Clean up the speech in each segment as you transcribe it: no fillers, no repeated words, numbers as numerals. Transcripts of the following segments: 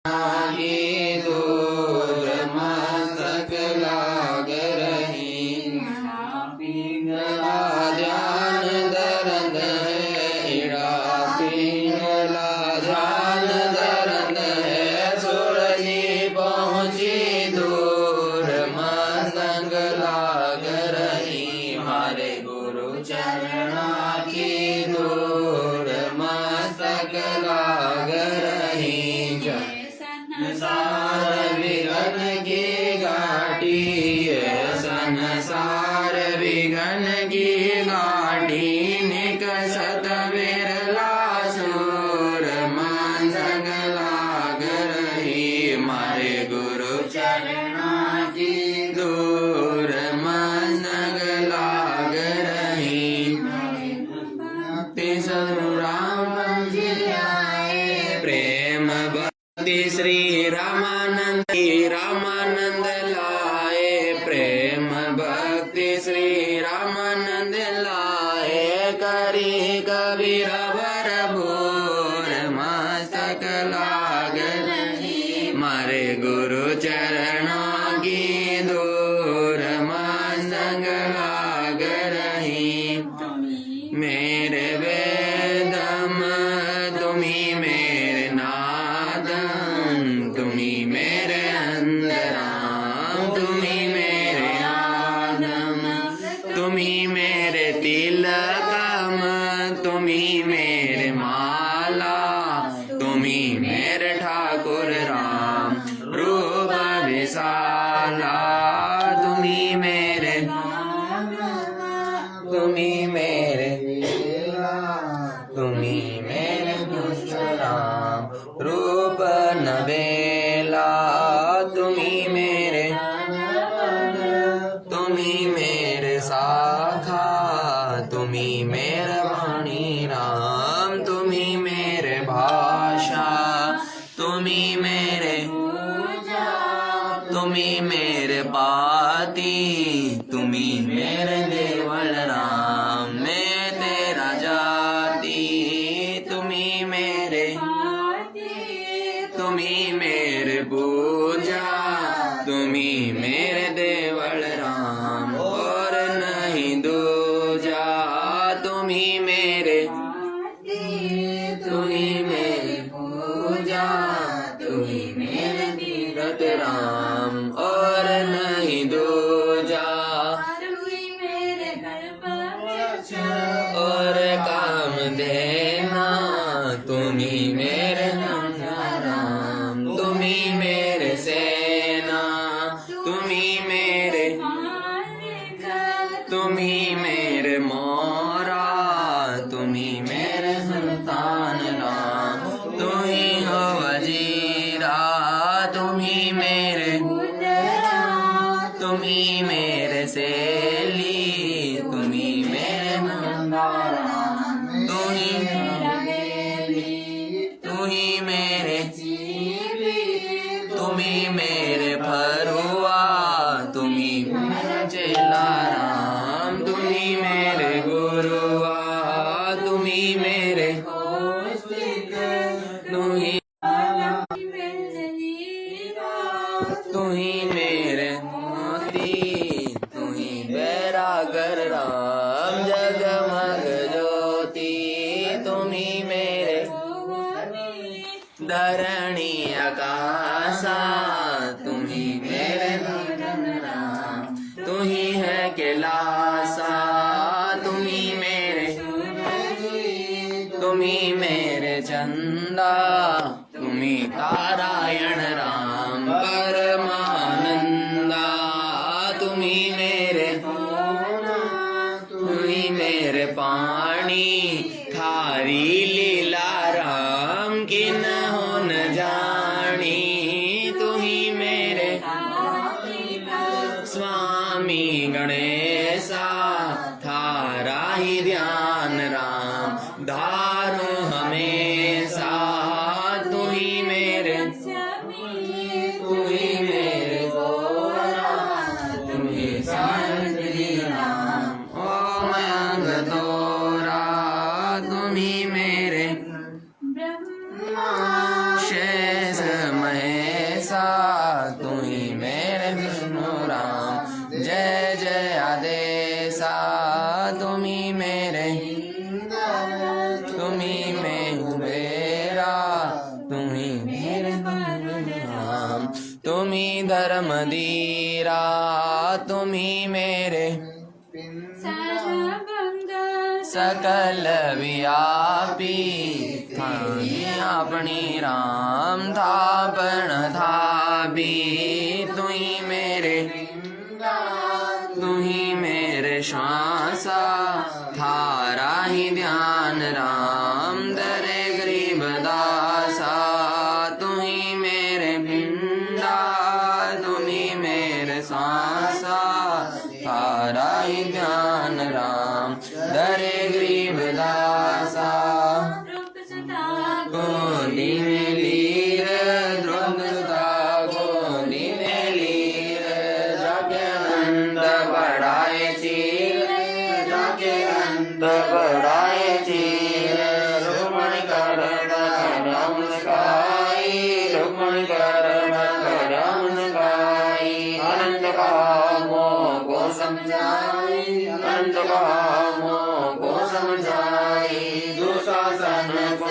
की दूर मस्तक लाग रही। पिंगला ध्यान दरद है, इड़ा पिंगला ध्यान दरद है। सुरली पहुँची दूर मस्तक लाग रही। हमारे गुरु चरणा की दूर मस्तक लाग रही। संसार विघन की घाटी है, संसार विघन की घाटी। निकसत विरला सूर मस्तक लाग रही। हमारे गुरु चरणा की दूर मस्तक लाग रही। भक्ति सद्गुरु राम जी आए, प्रेम भक्ति श्री रामानंद लाए। प्रेम भक्ति श्री रामानंद लाए। करी कबीर बर भोर मस्तक लाग रही। हमारे गुरु चरणों की दूर मस्तक लाग रही। मेरे वेदम तुम्ही मेरे नादम, तुम्ही मेरे अंतराम। तुम्ही मेरे आदम, तुम्ही मेरे तिलकम। तुम्ही मेरे माला, तुम्ही मेरे ठाकुर राम। रूप विशाला तुम्ही मेरे, तुम्ही मेरे, तुम्ही मेरे दुष्ट राम। रूप नवेला तुम्ही मेरे, तुम्ही मेरे साखा। तुम्ही मेरे वाणी राम। तुम्ही मेरे भाषा, तुम्ही मेरे, तुम्ही मेरे पाती। तुम्ही मेरे देवल राम। मैं तेरा जाति, तुम्ही मेरे, तुम्ही मेरे पूजा। तुम्ही मेरे देवल राम और नहीं दूजा। तुम्ही मेरे, तुम्ही मेरे पूजा। तुम्ही मेरे तीरथ राम और नहीं दूजा। और काम देना तुम्ही मेरे राम। तुम्ही मेरे सेना, तुम्ही मेरे, तुम्ही मेरे मोरा। तुम्ही मेरे संतान राम। तुम्ही हो वजीरा। तुम्ही मेरे, तुम्ही मेरे सेली। तुम्ही मेरे नंदारा। तुम्ही मेरे, तुम्ही मेरे फरुआ। तुम्ही मेरे चेला राम। तुम्ही मेरे गुरुआ। तुम्ही मेरे, तुम्ही, तुम्ही मेरे मोती। तुम्ही बैरागर राम। जगमग ज्योति तुम्ही मेरे, धरणी आकाशा। तुम्ही मेरे राम। तुम्ही है कैलासा। तुम्ही मेरे, तुम्ही मेरे चंदा। तुम्ही तारायण राम परमानंदा। तुम्ही मेरे, तुम्ही मेरे पानी। थारी लीला राम किन हो न जानी। तुम्ही मेरे स्वामी गणेशा। थारा ही ध्यान राम धारो हमेशा। तुम्ही मेरे, तुम्ही मेरे गोरा। तुम्ही शांति राम ओम अंग तोरा। तुम्ही मेरे शेष मह आदेसा तू ही मेरे विष्णु राम। जय जय आदेसा तुम ही मेरे, तुम ही में हूँ मेरा, तुम ही मेरे राम। तुम ही धर्म धीरा, तुम ही मेरे सकल व्यापी, थानी अपनी राम थापन थापी। तू ही मेरे, तू ही मेरे श्वासा, थारा ही ध्यान राम दरे गरीब दासा। तू ही मेरे भिंडा, तुम ही मेरे सांसा, थारा ही ध्यान राम दरे गरीब दासा। गोदी में लीर द्रुपदसुता, गोदी में लीर जाके नंद बढ़ाए चीर, जाके नंद बढ़ाए चीर। रुक्मणी करण करम सकाई, रुक्मणी करण करम सकाई। अनंत कामों को समझाई, अनंत कामों को समझाई। दुशासन को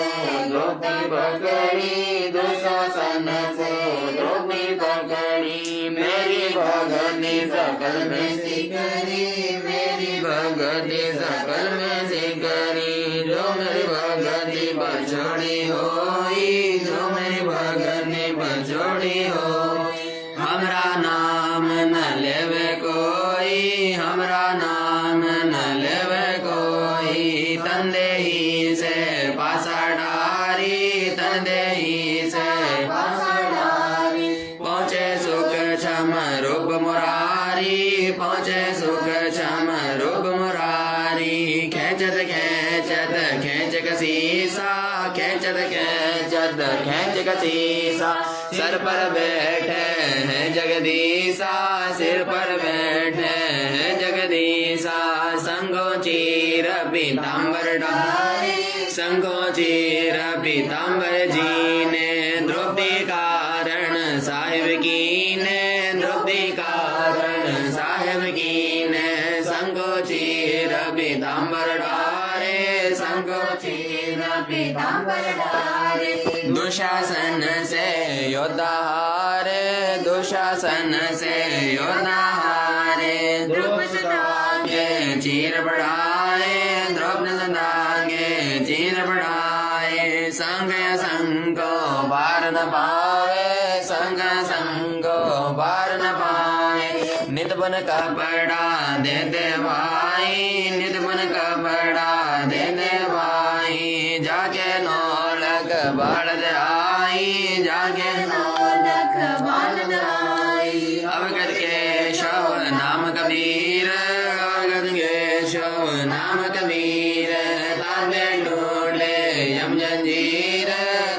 द्रौपदी पकड़ी, दुशासन को द्रौपदी पकड़ी। मेरी भगति सकल में सिकरी, मेरी भगति सकल में सिकरी। जो मेरी भगति बछड़ी होई, जो मेरी भगति बछड़ी होई। हमरा नाम न लेवे कोई, हमरा नाम न लेवे कोई। तंदेही से पासा डारी, तंदेही से पासा डारी। पहुँचे सुख क्षम रूप मुरारी, पहुँचे सुख क्षम रूप मुरारी। खेचत खेचत खेच कसीसा, खेचत खेचत खेच कसीसा। सर पर बैठे हैं जगदीसा, सिर पर बैठे हैं जगदीसा। संगो चीर पीताम्बर डारे, संगो चीर पीताम्बर जी ने। द्रौपदी कारण साहिब की ने, द्रौपदी कारण साहिब की ने। संगो चीर पीताम्बर डारे, संगो चीर पीताम्बर डारे। दुशासन से योद्धा हारे, दुशासन से योद्धा हारे। द्रुपदसुतांगे चीर बढ़ाए, द्रुपदसुतांगे चीर बढ़ाए। संग संगो पार न पाए, संग संगो पार न पाए। नित बन कपड़ा दे दे भाई, नित बन कपड़ा दे दे भाई। जाके नौलख बालद आई, जाके नौलख बालद आई। अवगत केशव नाम कबीर, अवगत केशव नाम कबीर। तांदे ढूंढे यम जंजीर,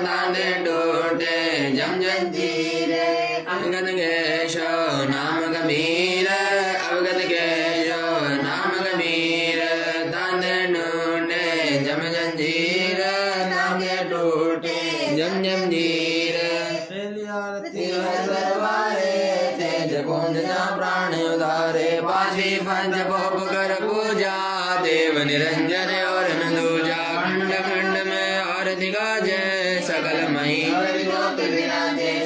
तांदे ढूंढे यम जंजीर। अवगत केशव नाम कबीर, अवगत केशव नाम कबीर। तांदे ढूंढे यम जंजीर, तांदे ढूंढे यम जंजीर। तेज पुंज प्राण उधारे, पांचवी पंच पोप कर पूजा। देव निरंजन और दूजा, खंड खंड में आरती गाजे। सकल मई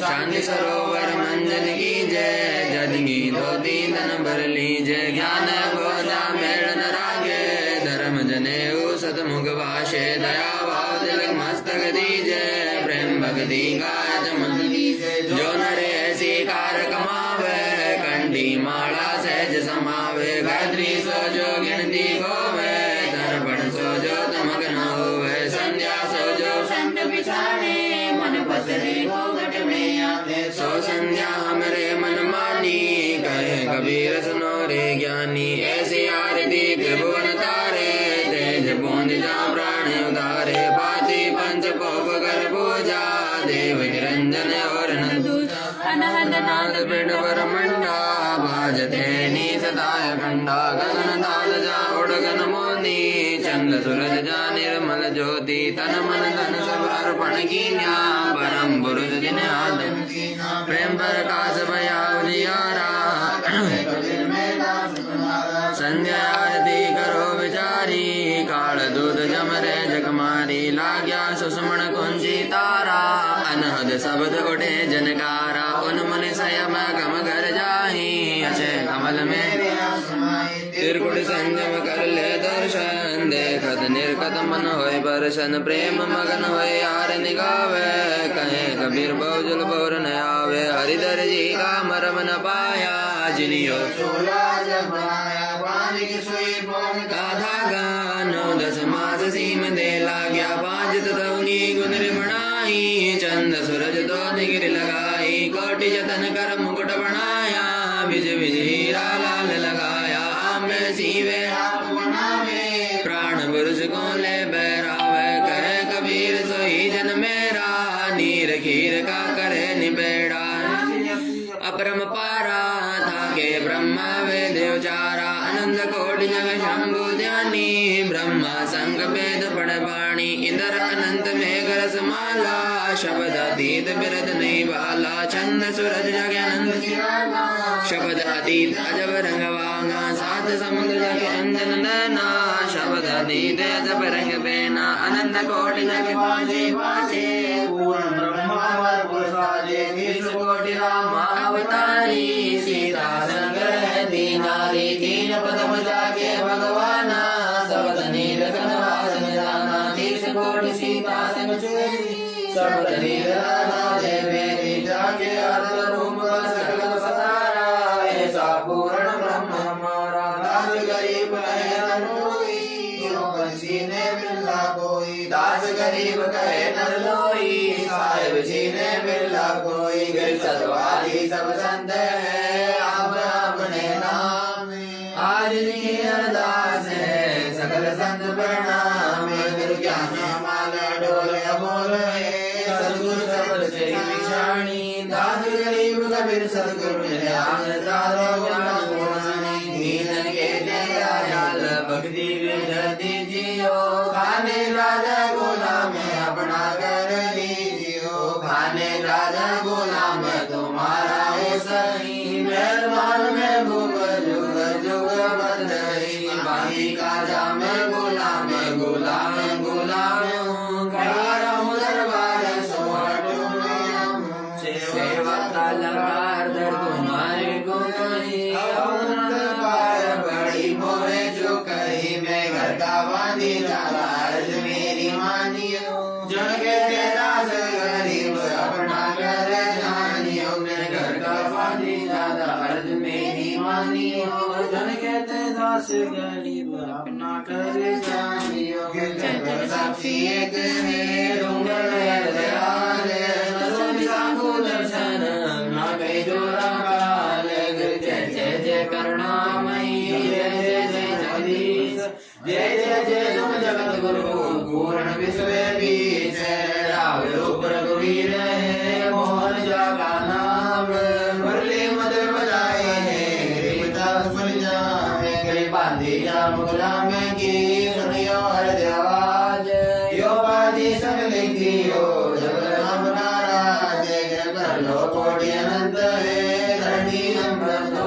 शांति सरोवर मंजन की जय। जदगी धोती तन भर लीजे, ज्ञान गोजा मेल न रागे। धर्म जने सतमुख भाषे, दया भाव तिलक मस्तक दीजे। प्रेम भक्ति गाय मन दीजे, जो नरे ऐसी कार कमावे। कंठी माला सहज समावे, गायत्री सो जो गिनती होवे। दर्पण सो जो तमक न होवे, संध्या सो जो संत बिछावे। मन पसरे घोघट में आवे, सो संध्या हमरे मन मानी। कहे कबीर सुनो रे ज्ञानी, ऐसी आरती त्रिभुवन तारे। तेज बूंद जा प्राण उधारे, पाती पंच पोप कर पूजा। देव निरंजन और नंदूजा, अनहद नाद पिंड पर मंडा। बाजते नी सदाय खंडा, गगन ताल जा उड़गन मोदी। चंद सूरज जा निर्मल ज्योति तन मन धन सब अर्पण कीन्या परम पुरुष जिन आदम प्रेम प्रकाश भया उजियारा संध्या आरती करो विचारी काल दूध जमरे जगमारी लाग्या सुषमण कुंजी तारा अनहद शब्द उठे जनकारा उन्मन संयम गम घर जाही अक्षय कमल में त्रिकुट संयम कर ले दर्शन देखत निर्कत मन होय परशन प्रेम मगन होय यार निगावे कहे कबीर बहुजल बोर न आवे हरिधर जी का मरम न पाया जिनियो गाधा गानो 10 मास सीम दे लाग्या 5 तवनी गुनर बनाई चंद सूरज दो निगिर लगाई कोटि जतन कर मुकुट बनाया बिज बिज हीरा लाल लगाया आमे सीवे आप बनावे प्राण पुरुष को ले बैरावे कहे कबीर सोई जन मेरा नीर खीर का करे निबेड़ा अपरम पारा था के ब्रह्मा वेद उचारा आनंद कोटि जग शंभु ध्यानी ब्रह्मा संग वेद पढ़ वाणी इंद्र अनंत मेघ रस माला शब्द अतीत बिरद नहीं बाला छंद सूरज जग अनंत शब्द अतीत अजब रंग वांगा 7 समुद्र जग अंजन नैना शब्द अतीत अजब रंग बेना अनंत कोटि जग पांचे पांचे पूर्ण ब्रह्मा वर साजे 20 कोटि राम अवतारी सीता संग्रह दीनारी 3 पद जाके भगवाना शब्द नील कनवासन जाना 30 कोटि सीता संग चुरी शब्द नील राधा देवेरी जाके अर्थ रूप सकल पसारा ऐसा पूर्ण ब्रह्म हमारा दास गरीब कहे नरोई बंसी ने मिला कोई दास गरीब कहे नर लोई साहिब जी ने मिला कोई गिर सतवारी सब संत है आप अपने नाम आज जी अरदास है सकल संत प्रणाम गुरु ज्ञान माला डोले बोल सदगुरु सबल से विछाणी दास गरीब कबीर सदगुरु मिले आंग तारो ज्ञान गुणानी दीन के दयाल भक्ति विरति जियो खाने राजा गुलाम अपना कर लीजियो खाने राजा गुलाम तुम्हारा है सही मेहरबान में भूख जुग जुग बदई बांधी का जाम गुलाम गुलाम गुलाम करा हूँ दरबार सेवा का लंकार दर तुम्हारे को कही बड़ी मोरे जो कही मैं घर का बांधी जाला अर्ज मेरी मानियो जन के दास गरीब अपना कर जानियो मैं घर का बांधी जाला अर्ज मेरी मानियो जन के दास गरीब अपना कर जानियो साक्षी एक है डूंगर दयाल दर्शन ना कहीं जोरा काल जय जय जय करुणामयी जय जय जय जगदीश जय जय जय तुम जगत गुरु पूर्ण विश्व बीज राव रूप रघुवीर है मोहन जाका नाम मुरली मधुर बजाए है बांधी जाम गुलाम की सुनियो हर आवाज यो बाजी सब लिखियो जब राम नाराज कर लो कोटि अनंत है धरणी नंबर 2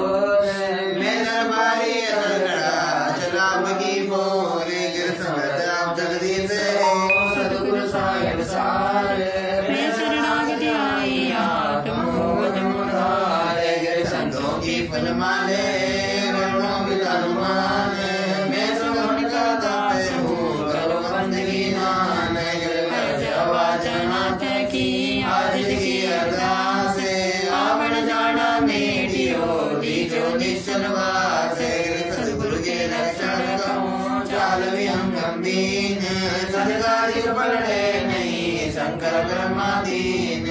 मैं दरबारी असरगड़ा चला बगी बोले गिर समझ जगदीश सतगुरु साहिब सार मैं शरणागति आई आत्मोद मुरारे गिर संतों की फल माले वर्णों की अनुमान मैं सुगम का दास हूँ करो बंदगी नान वाचनाथ की आज की अरदास आवण जाना मेटियो दीजो निश्चल वास सद्गुरु के रक्षण कहूँ चाल विहंगम दीन सदगारी पलड़े नहीं शंकर ब्रह्मादीन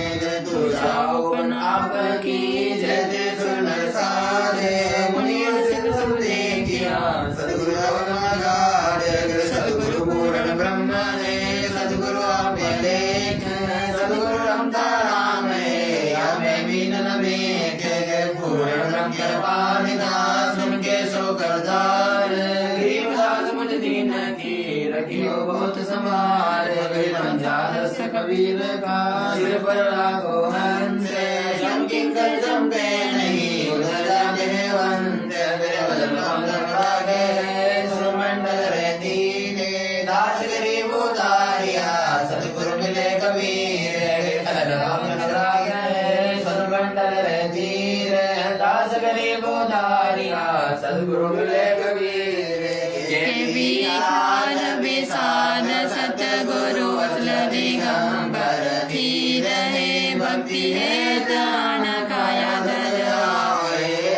तू जाओपन आपकी जय जय सुंदर साधे मुनियन सिद्ध सब देखिया सद्गुरु सद्गुरु पूर्ण ब्रह्म है सद्गुरु आप लेख सद्गुरु रमता राम है हमें मीन नमेक पूर्ण ब्रह्म कृपा निदान सुन के सो करदार गरीबदास मुझ दीन की रखियो बहुत संभाल महावीर का सिर पर लाखों हंस शम किंकर चमके नहीं उधर जाके वंश तेरे बदन रागे सुरमंडल रहती ने दास गरीब उतारिया सतगुरु मिले कबीर सुरमंडल रहती रे दास गरीब उतारिया सतगुरु मिले कबीर के विहार विसार सतगुरु असल दिगंबर थी रहे भक्ति है दान काया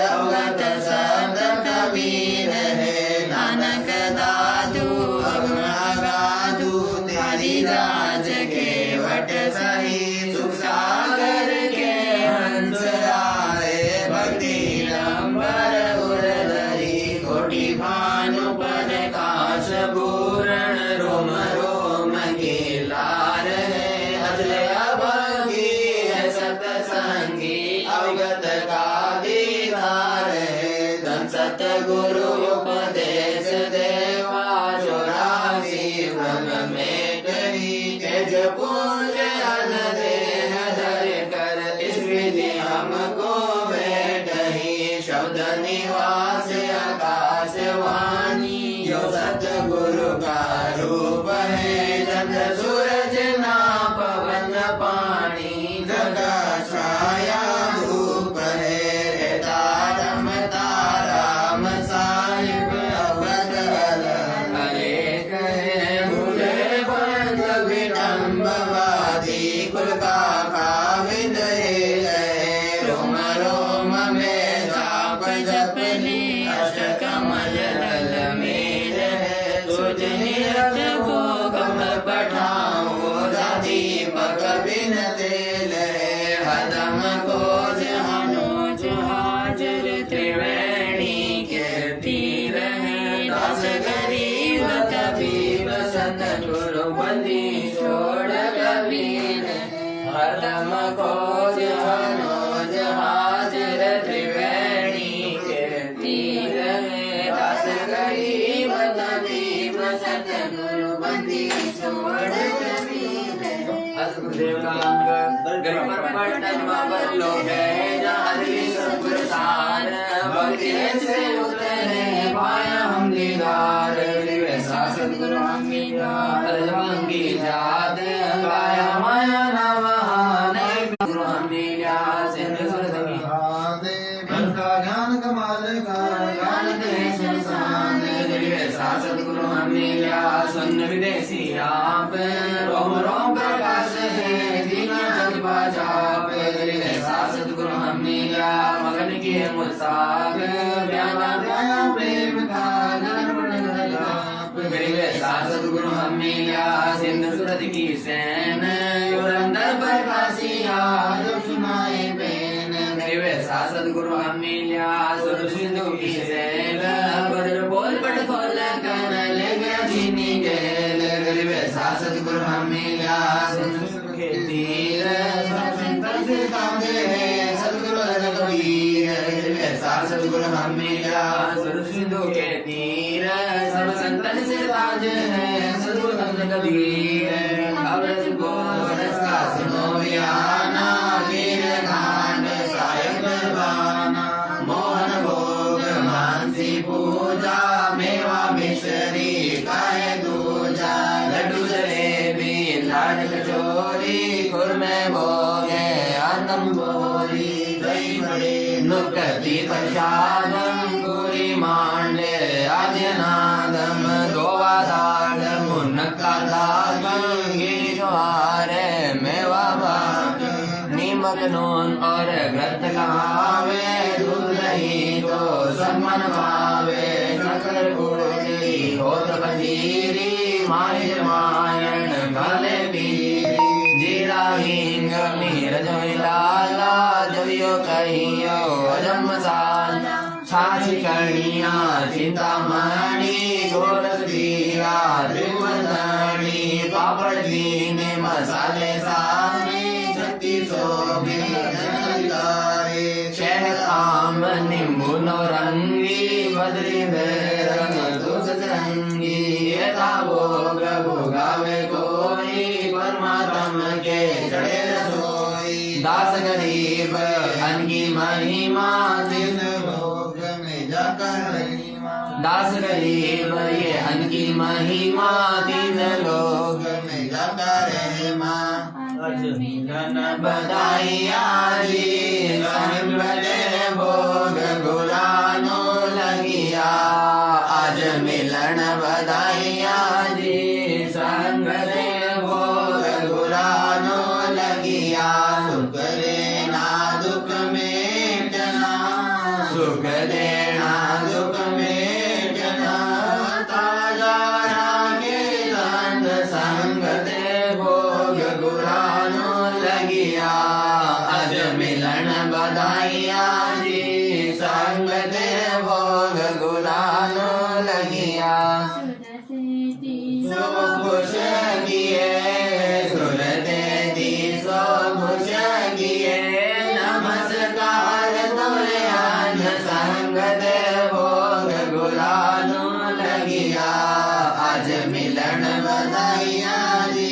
अवगत संत कबीर है नानक दादू अगाधु तेरी जाज के वट सही सुख सागर के हंस आए भक्ति नंबर उरधरी कोटि भानु पर काश पूरण रोम रोम के लार है अजले अभंगी है सतसंगी अवगत का दीदार है धन सतगुरु उपदेश देवा 84 ब्रह्म में कही तेज पुंज अन देह धर कर इस विधि हमको बैठही शब्द निवास आकाश वाणी जो सतगुरु का रूप है चंद्र सूरज ना पवन पानी गंगा छाया धूप है तारम ताराम साहिब अवगत अनेक है भूले पंथ विडम्बवादी कुल का खाविद रोम रोम में जाप जप ले अष्टकमल दल मेल तुझ निरत को गम पठाओ जाति पक बिन तेल हदम को जहानोज हाजर त्रिवेणी के तीर है दास गरीब तबीब सतगुरु बंदी छोड़ कबीर हरदम को जहानोज हाजर त्रिवेणी के तीर है दास गरीब तबीब सतगुरु बंदी छोड़ कबीर गुरुदेव का अंग गरीब पट्टन बाबर लोग है जादवी संप्रसार भक्ति से उतरे पाया हम दीदार वैसा सतगुरु हम मीरा अलवंगी जात गाया माया नवहान गुरु हम मीरा सिंध सुरदगी का ज्ञान कमाल का ज्ञान दे संसान वैसा सतगुरु हम मीरा सुन विदेशी आप रोम रोम प्रकाश है दीना जगवा जाप ऐसा सतगुरु हम मीरा मगन के मुसाग व्याना व्याया प्रेम का गरीब ऐसा सतगुरु हम मीरा सिंध सुरत की सैन युरंदर पर कासिया जब सुनाए बैन गरीब ऐसा सतगुरु हम मीरा सुर सिंधु की सैन बदर बोल पट खोल कर ले गया जीनी गेल गरीब ऐसा सतगुरु हम मीरा के तीर संतर से तांगे है सतगुरु कबीर ऐसा सतगुरु हम मीरा सुर सिंधु के तीर सब संतन से ताज है सतगुरु कबीर अवरस बोरस का सुनो वियाना वीर कांड सायक दरबाना मोहन भोग मानसी पूजा मेवा मिश्री काय दूजा लड्डू जलेबी लाड कचोरी खुरमे भोगे आतम बोरी दही बड़े नुक्कती प्रसादम पूरी मांडे आद्यनादम गोवा दाल मुनक्का दाल गिरवारे मेवा बाग नीमक नून और ग्रंथ कहावे दूध दही तो सम्मन भावे शक्कर गुड़ी होत बजीरी माय मायन गले बीरी जीरा हींग मीरज लाला जवियो कहियो अजम मसाला छाछ कणिया चिंतामणि गोरस बीरा त्रिवंदनी पापड़ दीने मसाले साने छत्ती सोबे शहद आम नींबू नौरंगी बदरी रंग दुसरंगी यथा भोग भोगावे कोई परमात्म के महिमा दिन भोग में जाकर महिमा दास गरीब ये अनकी महिमा तीन लोग में जाकर महिमा धन बधाइया जी संग दे भोग गुरानो लगिया आज मिलन बधाइया जी संग दे भोग गुरानो लगिया सुख देना दुख में जना सुख देना दुख में जना ताजा रागे धन संग दे भोग गुरानो लगिया आज मिलन बधाइया जी संग दे भोग गुरानो लगिया सो खुश किए सुर दे दी सो खुश किए नमस्कार तोरे आन संग दे भोग गुरानो लगिया आज मिलन बधाइया जी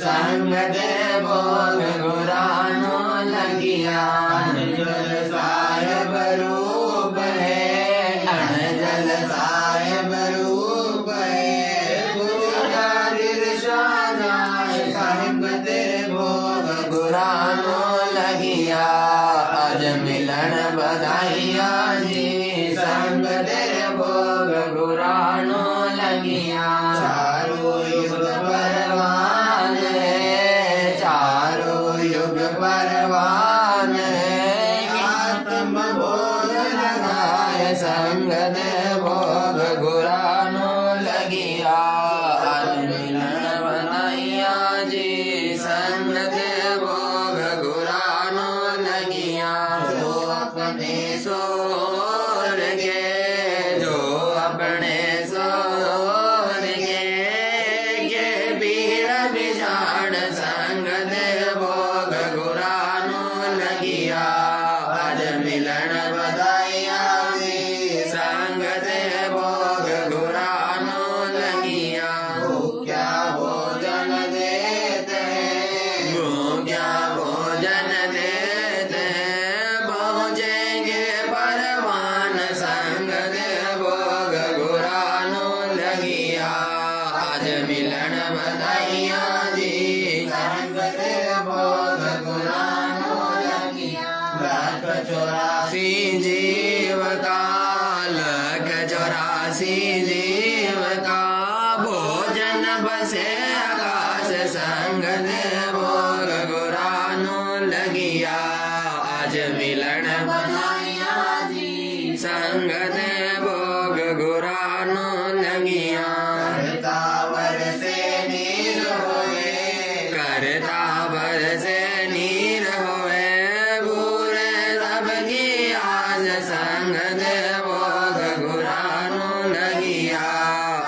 संग दे भोग गुरानो लगिया अनजल साहेब रूप है अनजल साहेब रूप है साहिब तेरे भोग गुरानो लगिया आज मिलन बधाइया जी संग तेरे भोग गुरानो लगिया चारों युग परवान है चारों युग परवान है आत्म बोध लगाए संग दे भोग गुरानो लगिया आज मिलन बधाइया जी संग दे भोग गुरानो लगिया जो अपने सोर के जो अपने सोर के पीर बिछाड़ संग दे भोग गुरानो लगिया आज मिलन बधाइया जी संग दे भोग गुरानो लगिया क्या भोजन देते क्या भोजन देते पहुँचेंगे परवान संग दे भोग गुरानो लगिया आज मिलन बधाइया जी संग दे भोग गुरानो लगिया लाख 84 जीव का लाख 84 जीव का भोजन बसे आकाश संग दे भोग गुरानो लगिया आज मिलन बधाइया जी संग दे भोग गुरानो लगिया करता बरसे नीर होए करता बरसे नीर होए पूरे सबकी आज संग दे भोग गुरानो लगिया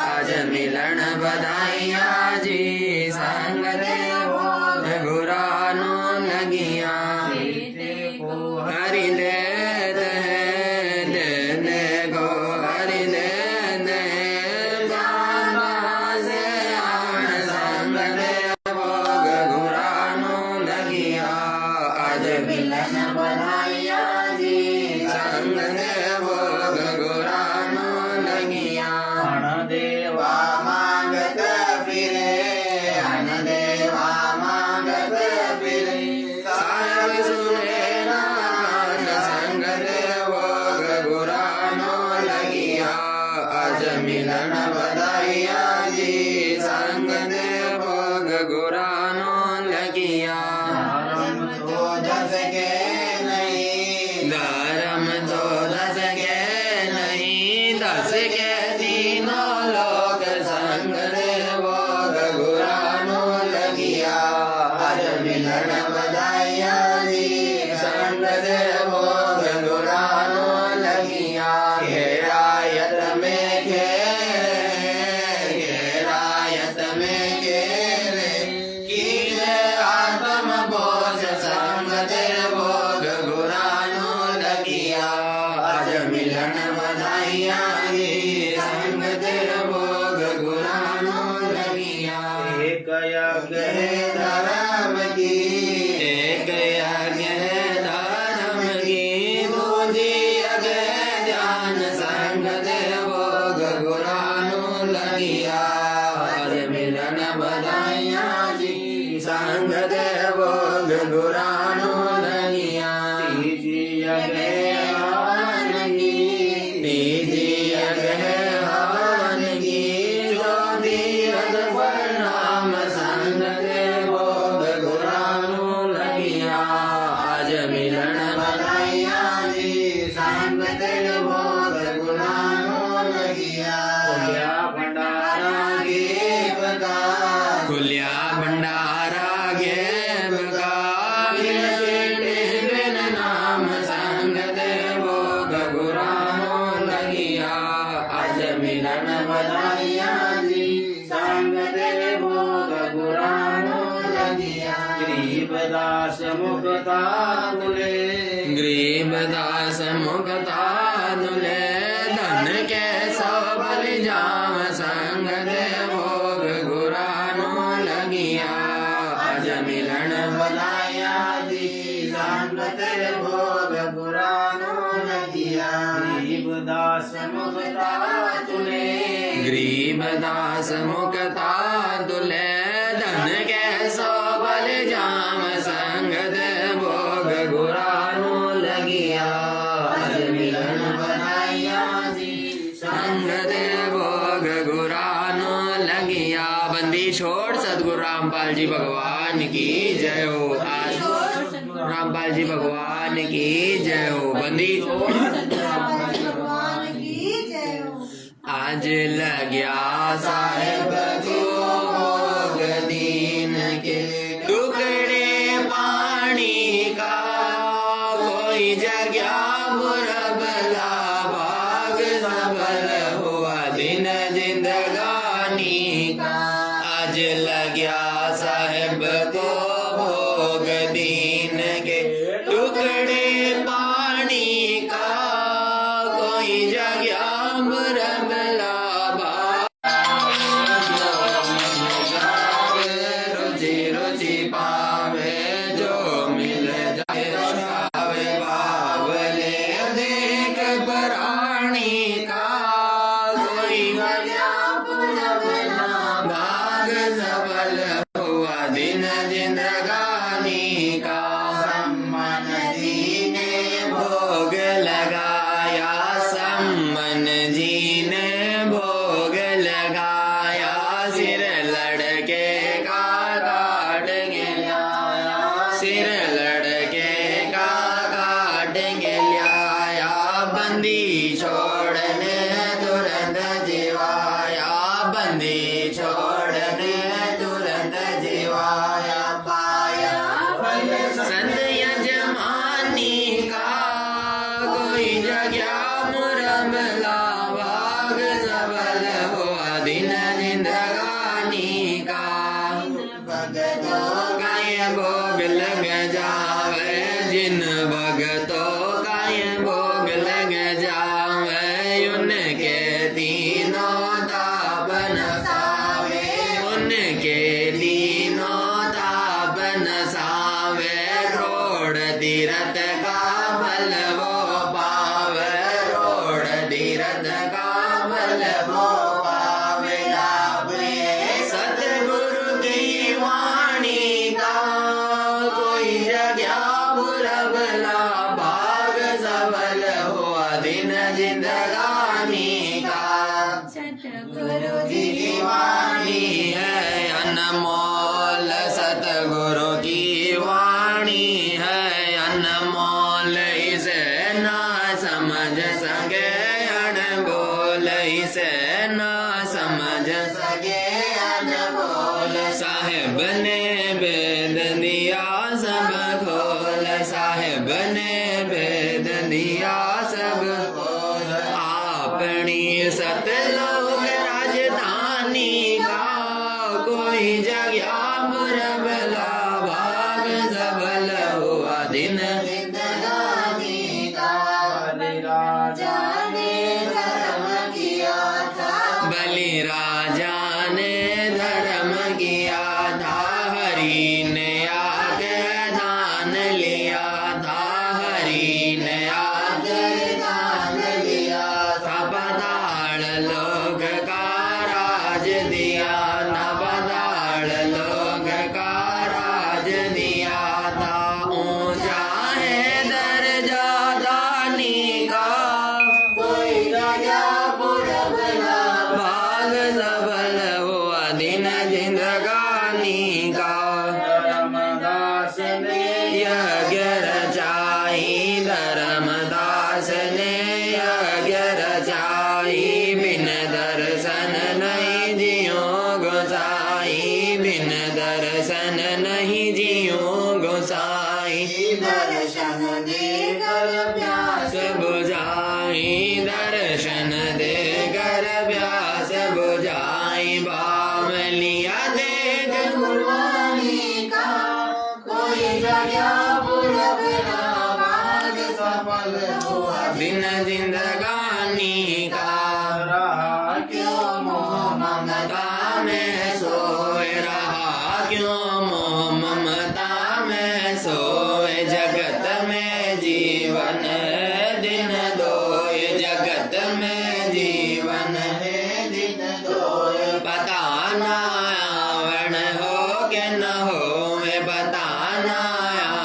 आज मिलन बधाइया जी संग दे भोग गुरानो लगिया हरि देते हैं देने को हरि देते हैं बाबा से आन संग दे भोग गुरानो लगिया आज मिलन बधाइया जी संग दे भोग गुरानो लगिया अन देवा मांगत फिरे अन देवा मांगत फिरे साहेब सुने ना संग दे भोग गुरानो लगिया आज मिलन बधाइया जी संग दे भोग गुरानो लगिया धर्म तो दस के नहीं धर्म तो दस के नहीं 10 के तीनों लोग संग दे भोग गुरानो लगिया आज मिलन बधाइया जी संग दे भोग गुरानो लगिया घेरायत में घेरायत में घेरे कीजे आत्म बोझ संग दे भोग गुरानो लगिया आज मिलन बधाइया जी संग दे भोग गुरानो लगिया एक यज्ञ है धर्म की एक यज्ञ है धर्म गरीब दास मुक्ता दुले धन के सो बलि जाम संग दे भोग गुरानो लगिया अज मिलन बनाया जी संगत भोग पुरानो लगिया गरीब दास मुक्ता तुले गरीब दास मुक्ता दुले धन के सो बलि जाम संग दे भोग गुरानो लगिया अज मिलन बनाया जी संग दे भोग गुरानो लगिया। बंदी छोड़ सतगुरु रामपाल जी भगवान की जय हो। आज रामपाल जी भगवान की जय हो। बंदी भगवान की जय हो। आज लग्या साहेब को भोग दीन के टुकड़े पानी का कोई जगह मुरबला भाग सबल हुआ दिन जिंदगानी का। आज लग्या साहेब को भोग दीन के टुकड़े पानी का कोई जगह मुरबला रुचि रुचि पावे जो मिल जाए पावे बावले देख प्राणी का कोई भाग सबल हुआ दिन जिंदगानी का। सम्मान जी ने भोग लगाया सम्मन जी ने भोग लगाया सिर लड़के का काट के लाया सिर लड़के का काट के लाया बंदी छोड़ने तुरंत जीवाया बंदी छोड़ने तुरंत जीवाया पाया फल संत यजमानी का कोई जगह मुरबला भाग सबल हुआ दिन जिंदगानी का। भगतों का ये भोग लग जावे जिन भगतों का ये भोग लग जावे उनके तीनों ताप नसावे उनके तीनों ताप नसावे करोड़ तीरथ का फल वो पावे करोड़ तीरथ का फल वो पावे लाभ ये सतगुरु की वाणी का कोई जगह बुरबला भाग सबल हुआ दिन जिंदगानी का। सतगुरु जी जी की वाणी है अनमोल सतगुरु की वाणी है अनमोल इसे ना समझ सके अनमोल इसे ना समझ सगे अनमोल साहेब ने वेद दिया सब खोल साहेब ने वेद दिया सब खोल अपनी सतलोक राजधानी का कोई जगह मुरबला भाग सबल हुआ दिन जिंदगानी का राजा ने धर्म किया था बलि राजा ने धर्म किया था हरि ने आके दान लिया था हरि ने आके दान लिया था पताल लोक का राज दिया था पताल लोक का राज दिया था ऊंचा है दर्जा दानी का कोई राजा पुरबला भाग सबल हुआ दिन जिंदगानी का। धर्मदास ने यज्ञ रचाई धर्मदास ने यज्ञ रचाई बिन दर्शन नहीं जियो गोसाई बिन दर्शन नहीं जियो गोसाई दर्शन देकर प्यास बुझाई दर्शन देकर प्यास बुझाई बावलिया देख कुर्बानी का कोई जगह पुरबला भाग सफल हुआ दिन जिंदगानी का। रहा क्यों मोह ममता में सोए रहा क्यों मोह ममता में सोए। जगत में जीवन दिन दोए, जगत में जीवन है दिन दोए पता ना आवण हो के न होवे, पता ना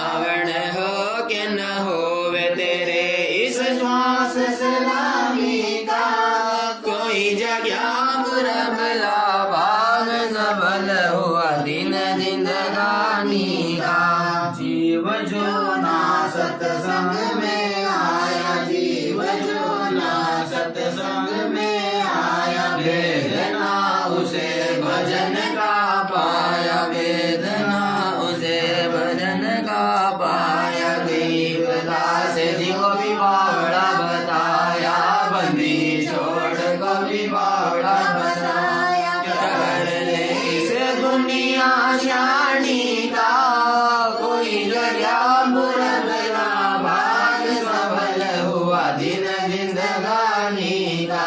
आवण हो के न होवे। तेरे इस श्वास सलामी का कोई जगह बुरबला भाग सबल हुआ दिन जिंदगानी का। जीव जो ना सत्संग में आया, जीव जो ना सत्संग में आया, वेदना उसे भजन का पाया, वेदना उसे भजन का पाया। गरीबदास जी को भी बावड़ा बताया, बंदी छोड़ को भी बावड़ा बताया। कर ले इस दुनिया शानी का कोई जगह बुरबला भाग सबल हुआ दिन जिंदगानी का।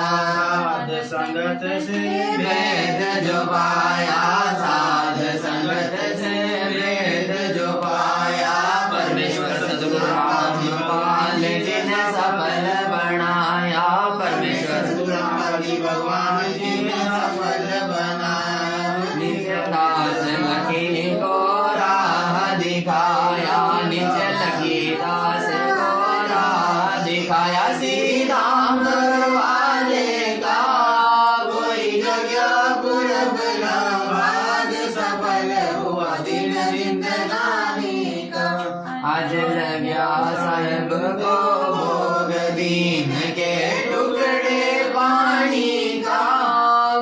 साध संगत से वेद जो पाया, साध संगत से वेद जो पाया। परमेश्वर सद्गुरु रामपाल जी ने सफल बनाया, परमेश्वर सद्गुरु रामपाल जी भगवान जी ने सफल बनाया। निज दास लखी को राह दिखाया, निज लखी दास को राह दिखाया। सीधा वाले का कोई जगह बुरबला भाग सफल हुआ दिन जिंदगानी का। आज लग्या साहेब को भोग दीन के टुकड़े पानी का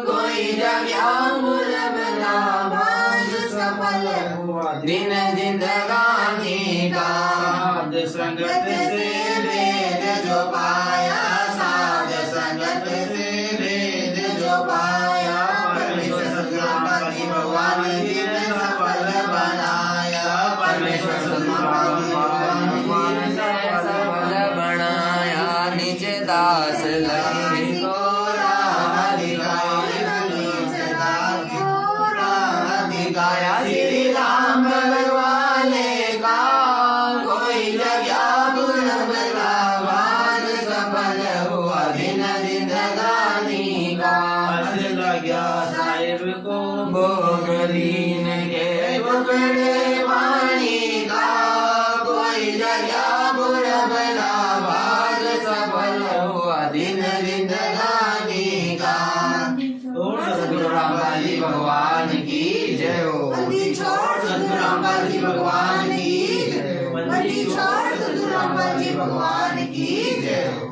कोई जगह बुरबला भाग सफल हुआ दिन जिंदगानी का। साध संगत से वेद जो पाया, साध संगत से वेद जो पाया। परमेश्वर सद्गुरु रामपाल जी भगवान जी ने सफल बनाया, परमेश्वर सद्गुरु रामपाल भगवान ने सफल बनाया। निज दास लखी को राह दिखाया, निज दास को राह दिखाया। श्री राम भगवाले का कोई जगह बुरबला भाग सफल हुआ दिन जिंदगानी का। आज लग्या साहिब को भोग दीन के टुकड़े पानी का कोई जगह बुरबला भाग सफल हुआ दिन जिंदगानी का। सद्गुरु रामपाल जी भगवान की जय हो। सद्गुरु रामपाल जी भगवान की जय हो। सद्गुरु रामपाल जी भगवान की जय हो।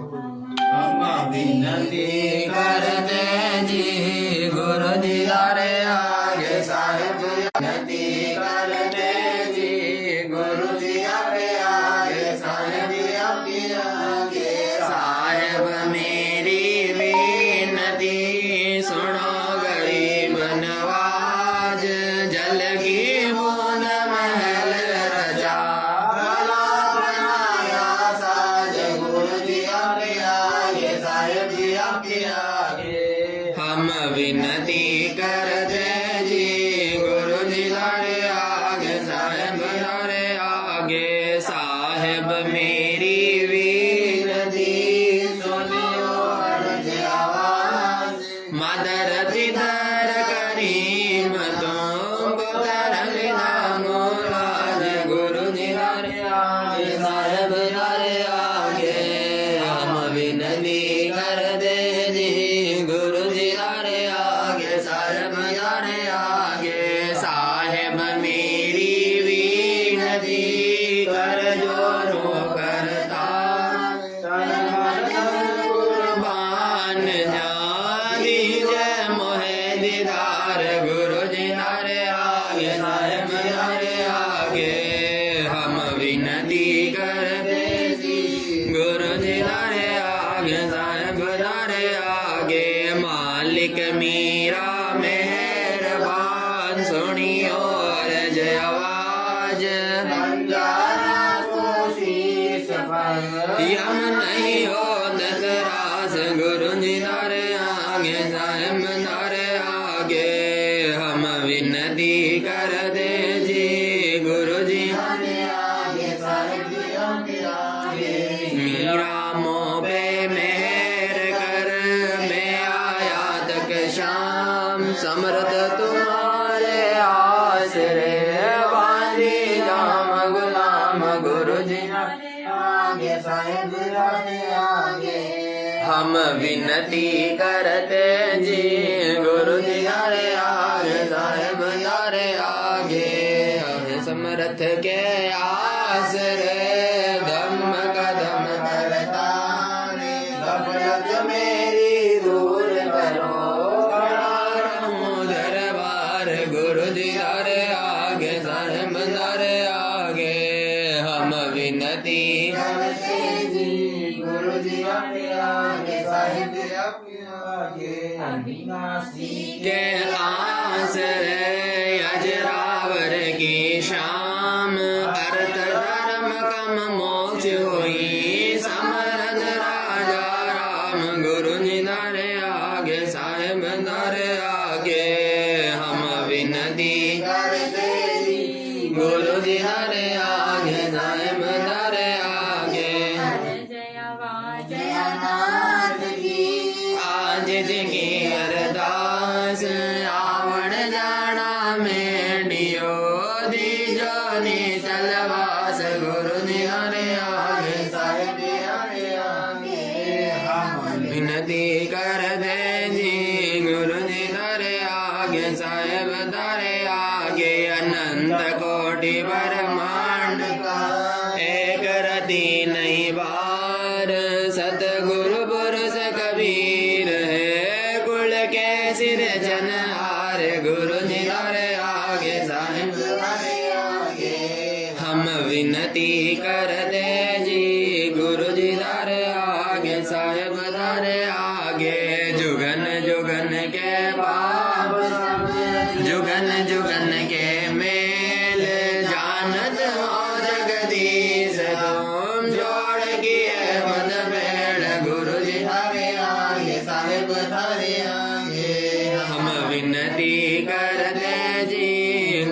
हम विनती करते जी गुरु जी रे आगे साहेब। विनती करते जी गुरु जी रे आगे साहेब आपके आगे। साहेब मेरी विनती सुनो गरीब नवाज। जल की बूंद महल रचा भला बनाया साज। गुरु जी आपके आगे साहेब जी आपके आगे। हम विनती करते जी गुरु जी रे आगे साहेब रे आगे। साहेब मेरी विनती सुनियो अर्ज आवाज। मदर दिदर करीम तुम बुदर लिदांगो लाज। गुरु जी रे आगे साहेब रे आगे। हम विनती करते जी गुरु जी रे आगे साहेब रे आगे। साहेब मेरी विनती कर जोरो करता कुर्बान जान दीजिए मोहे दीदार। गुरु जी रे आगे साहेब रे आगे। हम विनती करते जी गुरु जी रे आगे साहेब रे आगे। मालिक मीरा मेहरबान सुनियो अर्ज आवाज। बंजारा को शीश पर यम नहीं होत त्रास गुरु जी तारे आगे साहेब तारे आगे हम विनती कर दे जी गुरु जी मेरा मोह पे मेहर कर मैं आया तक शाम समर्थ तुम्हारे आसरे बांधी जाम गुलाम गुरु जी हम विनती करते जी गुरु जी तारे आगे साहेब तारे आगे हम समर्थ के आसरे धम्म कदम करता गफलत मेरी दूर करो दरबार गुरु जी तारे आगे साहेब तारे आगे हम विनती के आसरे अजरावर की शाम अर्थ धर्म कम मोक्ष हुई समर्थ राजा राम गुरु जी तारे आगे साहेब तारे आगे हम विनती गुरु जी तारे आगे साहेब तारे आगे आज की अरदास आवण जाना मेडियो दीजो नी तलवास गुरु जी तारे आगे साहेब विनती कर दे जी गुरु जी तारे आगे साहेब तारे आगे अनंत कोटि ब्रह्मांड एक रति नहीं बार सतगुरु पुरुष कबीर है कुल के सिर जनहार गुरु जी तारे आगे साहेब हम विनती कर दे जी गुरु जी तारे आगे साहेब तारे आगे जुगन जुगन के पाप जुगन जुगन के मेल जानत हो जगदीश तुम जोड़ किए मत बेड़ गुरु जी तारे आगे साहेब तारे आगे हम विनती कर दे जी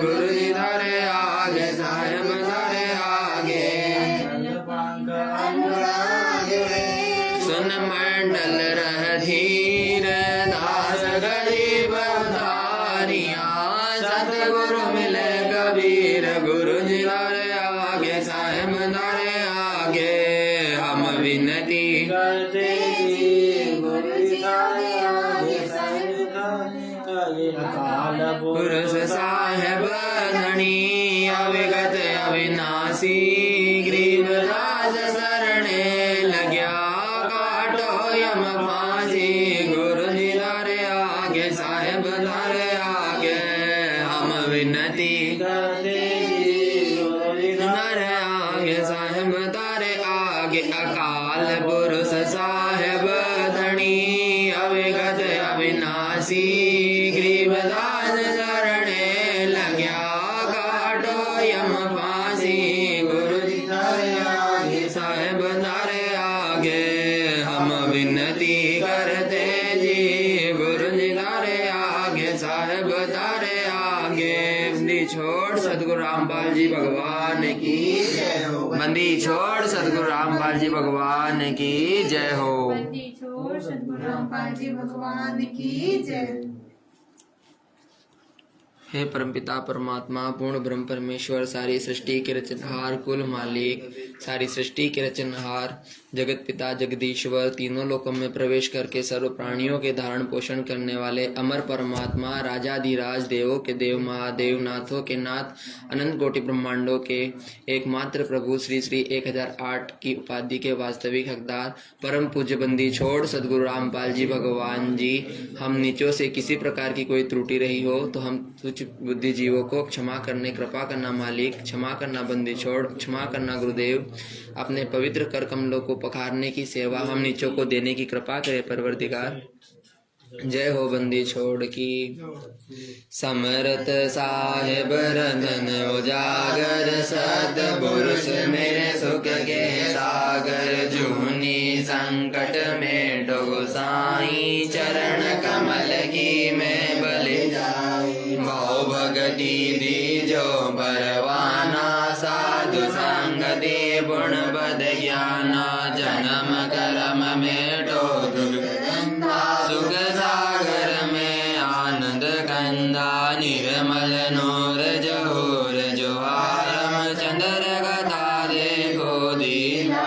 गुरु जी तारे आगे साहेब तारे आगे सुन मंडल रह धीर दास गरीब धारिया सतगुरु मिले कबीर गुरु जी तारे आगे साहेब तारे आगे हम विनती करते गुरु जी तारे आगे पुरुष साहेब धनी अविगत अविनाशी ग्रीवराज शरणे लग्या काटो यम फांसी गुरु जी तारे आगे साहेब तारे आगे हम विनती करते गुरु जी तारे आगे साहेब तारे आगे अकाल पुरुष साहेब धनी अविगत अविनाशी ग्रीवदास शरणे लग्या काटो यम फांसी गुरु जी तारे आगे साहेब तारे आगे हम विनती करते जी गुरु जी तारे आगे साहेब तारे आगे बंदी छोड़ सतगुरु रामपाल जी भगवान की जय हो बंदी छोड़ सतगुरु रामपाल जी भगवान की जय हो बंदी छोड़ सतगुरु रामपाल जी भगवान की जय। हे परमपिता परमात्मा पूर्ण ब्रह्म परमेश्वर सारी सृष्टि के रचनहार कुल मालिक सारी सृष्टि के रचनहार जगत पिता जगदीश्वर तीनों लोकों में प्रवेश करके सर्व प्राणियों के धारण पोषण करने वाले अमर परमात्मा राजाधिराज देवों के देव महादेव नाथों के नाथ अनंत कोटि ब्रह्मांडों के एकमात्र प्रभु श्री श्री 1008 की उपाधि के वास्तविक हकदार परम पूज्य बंदी छोड़ सदगुरु रामपाल जी भगवान जी हम नीचों से किसी प्रकार की कोई त्रुटि रही हो तो हम तुच्छ बुद्धि जीवों को क्षमा करने कृपा करना मालिक क्षमा करना बंदी छोड़ क्षमा करना गुरुदेव अपने पवित्र कर कमलों को पखारने की सेवा हम नीचों को देने की कृपा करे परवरदिगार जय हो बंदी छोड़ की। समरत साहेब रंजन उजागर सतपुरुष मेरे सुख के सागर जूनी संकट में डोगो साई चरण कमल की मैं बलि जाई भाव भगति दीजो परवाना साधु संगति गुण बद ज्ञाना जन्म कर्म में दुख सुख सागर में आनंद कंदा निर्मल नूर जहोर जोहारम चंद्र गदा देखो दीना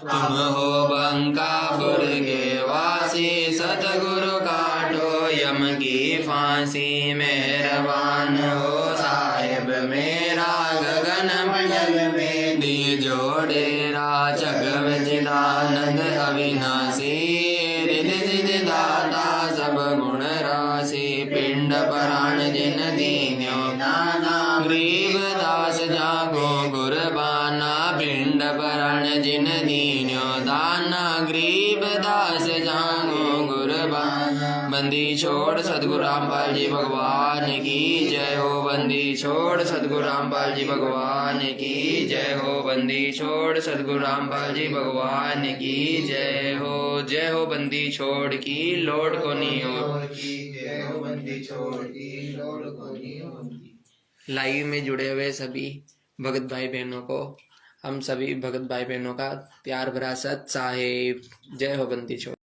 तुम हो बंकापुर के वासी सतगुरु काटो यम की फांसी मेहरबान हो साहेब मेरा गगन मंडल में दी जोड़ेरा जग चिदानंद अविनाशी दाता सब गुण राशि पिंड पराण जिन दीन्यो नाना गरीब दास जागो गुरबाना पिंड पराण जिन दीन्यो दाना गरीब दास जागो गुरबाना बंदी छोड़ सतगुरु रामपाल जी भगवान की जय हो बंदी छोड़ सतगुरु रामपाल जी भगवान की जय हो बंदी छोड़ सतगुरु रामपाल जी भगवान की जय हो बंदी छोड़ की लोड को नहीं हो। जय हो बंदी छोड़ की लोड को नहीं होती। लाइव में जुड़े हुए सभी भगत भाई बहनों को हम सभी भगत भाई बहनों का प्यार भरा सत साहेब। जय हो बंदी छोड़।